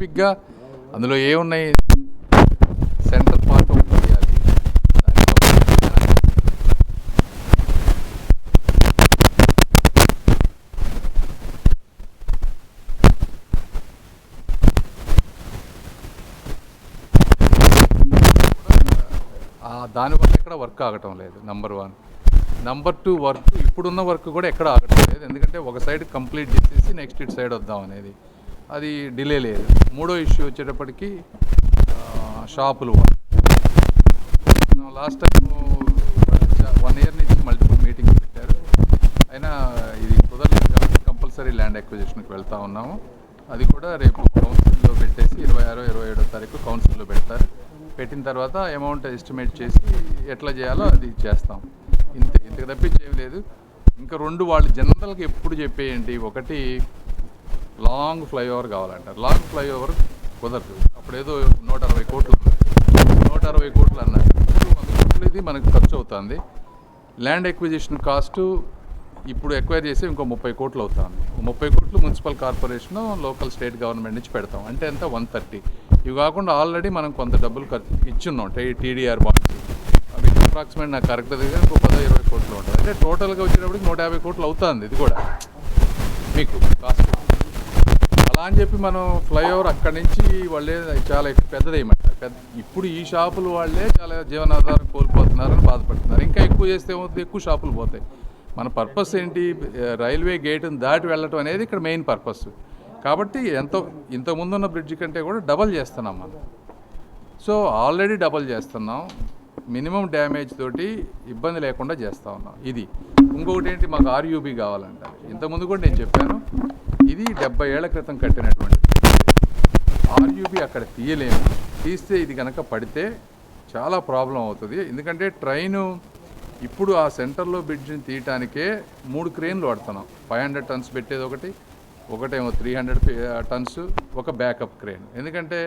స్పెసిఫిక్గా అందులో ఏమున్నాయి, సెంట్రల్ పార్ట్ ఒకటి చేయాలి. దానివల్ల ఎక్కడ వర్క్ ఆగటం లేదు. నెంబర్ 1. నెంబర్ 2, వర్క్ ఇప్పుడున్న వర్క్ కూడా ఎక్కడ ఆగటం లేదు. ఎందుకంటే ఒక సైడ్ కంప్లీట్ చేసేసి నెక్స్ట్ ఇటు సైడ్ వద్దాం అనేది, అది డిలే లేదు. 3వ ఇష్యూ వచ్చేటప్పటికి షాపులు. లాస్ట్ టైం 1 ఇయర్ నుంచి మల్టిపుల్ మీటింగ్స్ పెట్టారు, అయినా ఇది కుదరలేదు కాబట్టి కంపల్సరీ ల్యాండ్ అక్విజిషన్కి వెళ్తూ ఉన్నాము. అది కూడా రేపు కౌన్సిల్లో పెట్టేసి 26వ 27వ తారీఖు కౌన్సిల్లో పెడతారు. పెట్టిన తర్వాత అమౌంట్ ఎస్టిమేట్ చేసి ఎట్లా చేయాలో అది చేస్తాం. ఇంతకు తప్పించి ఏమి లేదు. ఇంకా 2 వాళ్ళు జనరల్గా ఎప్పుడు చెప్పేయండి, ఒకటి లాంగ్ ఫ్లైఓవర్ కావాలంటారు. లాంగ్ ఫ్లైఓవర్ కుదరదు. అప్పుడేదో 160 కోట్లు అన్నారు, 160 కోట్లు అన్నారు. 100 కోట్లు ఇది మనకు ఖర్చు అవుతుంది. ల్యాండ్ ఎక్విజిషన్ కాస్టు ఇప్పుడు ఎక్వైర్ చేసి ఇంకో 30 కోట్లు అవుతుంది. 30 కోట్లు municipal corporation, local state government నుంచి పెడతాం. అంటే ఎంత 130. ఇవి కాకుండా ఆల్రెడీ మనం కొంత డబ్బులు ఖర్చు ఇచ్చున్నాం. TDR బాండ్స్ అవి అప్రాక్సిమేట్ నాకు కరెక్ట్ దగ్గర ఇంకో 10-20 కోట్లు ఉంటుంది. అంటే టోటల్గా వచ్చేటప్పటికి 150 కోట్లు అవుతుంది. ఇది కూడా మీకు కాస్ట్. అలా అని చెప్పి మనం ఫ్లైఓవర్ అక్కడి నుంచి వాళ్ళే చాలా పెద్దదేయమంటారు. ఇప్పుడు ఈ షాపులు వాళ్ళే చాలా జీవనాధారం కోల్పోతున్నారని బాధపడుతున్నారు. ఇంకా ఎక్కువ చేస్తే ఏమవుతుంది, ఎక్కువ షాపులు పోతాయి. మన పర్పస్ ఏంటి, రైల్వే గేటును దాటి వెళ్ళటం అనేది ఇక్కడ మెయిన్ పర్పస్. కాబట్టి ఇంతకుముందున్న బ్రిడ్జ్ కంటే కూడా డబల్ చేస్తున్నాం మనం. సో ఆల్రెడీ డబల్ చేస్తున్నాం. మినిమం డ్యామేజ్ తోటి ఇబ్బంది లేకుండా చేస్తూ ఉన్నాం. ఇది ఇంకొకటి ఏంటి, మాకు RUB కావాలంటారు. ఇంతకుముందు కూడా నేను చెప్పాను, ఇది 70 ఏళ్ల క్రితం కట్టినటువంటి RUB అక్కడ తీయలేము. తీస్తే ఇది కనుక పడితే చాలా ప్రాబ్లం అవుతుంది. ఎందుకంటే ట్రైను ఇప్పుడు ఆ సెంటర్లో బ్రిడ్జిని తీయటానికే 3 క్రేన్లు వాడుతున్నాం. 500 టన్స్ పెట్టేది ఒకటేమో 300 టన్స్, ఒక బ్యాకప్ క్రేన్. ఎందుకంటే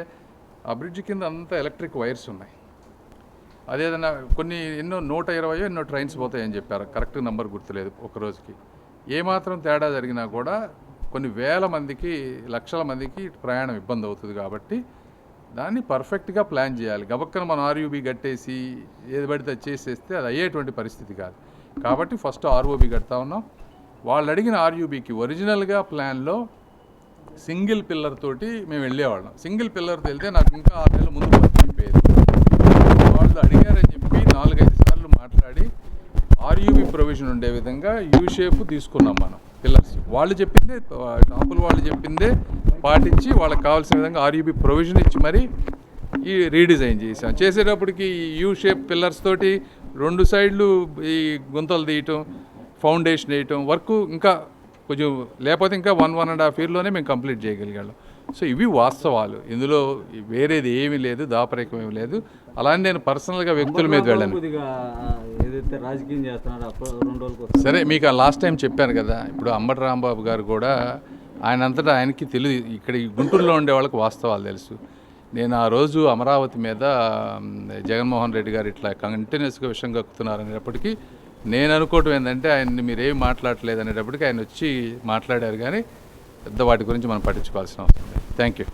ఆ బ్రిడ్జ్ కింద అంతా ఎలక్ట్రిక్ వైర్స్ ఉన్నాయి. అదేదన్నా ఎన్నో 120 ట్రైన్స్ పోతాయని చెప్పారు, కరెక్ట్ నెంబర్ గుర్తులేదు. ఒక రోజుకి ఏమాత్రం తేడా జరిగినా కూడా కొన్ని వేల మందికి, లక్షల మందికి ప్రయాణం ఇబ్బంది అవుతుంది. కాబట్టి దాన్ని పర్ఫెక్ట్గా ప్లాన్ చేయాలి. గబక్కన మనం RUB కట్టేసి ఏది పడితే చేసేస్తే అది అయ్యేటువంటి పరిస్థితి కాదు. కాబట్టి ఫస్ట్ ROB కడతా ఉన్నాం. వాళ్ళు అడిగిన RUBకి ఒరిజినల్గా ప్లాన్లో సింగిల్ పిల్లర్ తోటి మేము వెళ్ళేవాళ్ళం. సింగిల్ పిల్లర్తో వెళ్తే నాకు ఇంకా 6 నెలల ముందు అయిపోయేది. వాళ్ళు అడిగారని చెప్పి 4-5 సార్లు మాట్లాడి RUB ప్రొవిజన్ ఉండే విధంగా షేప్ తీసుకున్నాం మనం. పిల్లర్స్ వాళ్ళు చెప్పిందే, షాపులు వాళ్ళు చెప్పిందే పాటించి వాళ్ళకి కావాల్సిన విధంగా RUB ప్రొవిజన్ ఇచ్చి మరి ఈ రీడిజైన్ చేసాం. చేసేటప్పటికి షేప్ పిల్లర్స్ తోటి 2 సైడ్లు ఈ గుంతలు తీయటం, ఫౌండేషన్ వేయటం వర్క్ ఇంకా కొంచెం, లేకపోతే ఇంకా 1-1.5 ఇయర్లోనే మేము కంప్లీట్ చేయగలిగాం. సో ఇవి వాస్తవాలు. ఇందులో వేరేది ఏమీ లేదు, దాపరికం ఏమీ లేదు. అలానే నేను పర్సనల్గా వ్యక్తుల మీద వెళ్ళాను. సరే, మీకు లాస్ట్ టైం చెప్పాను కదా, ఇప్పుడు అంబటి రాంబాబు గారు కూడా ఆయనంతటా ఆయనకి తెలియదు. ఇక్కడ గుంటూరులో ఉండే వాళ్ళకి వాస్తవాలు తెలుసు. నేను ఆ రోజు అమరావతి మీద జగన్మోహన్ రెడ్డి గారు ఇట్లా కంటిన్యూస్గా విషయం కక్కుతున్నారు అనేటప్పటికీ నేను అనుకోవటం ఏంటంటే, ఆయన్ని మీరేం మాట్లాడలేదు అనేటప్పటికీ ఆయన వచ్చి మాట్లాడారు. కానీ పెద్ద వాటి గురించి మనం పట్టించుకోవాల్సిన అవసరం లేదు. Thank you.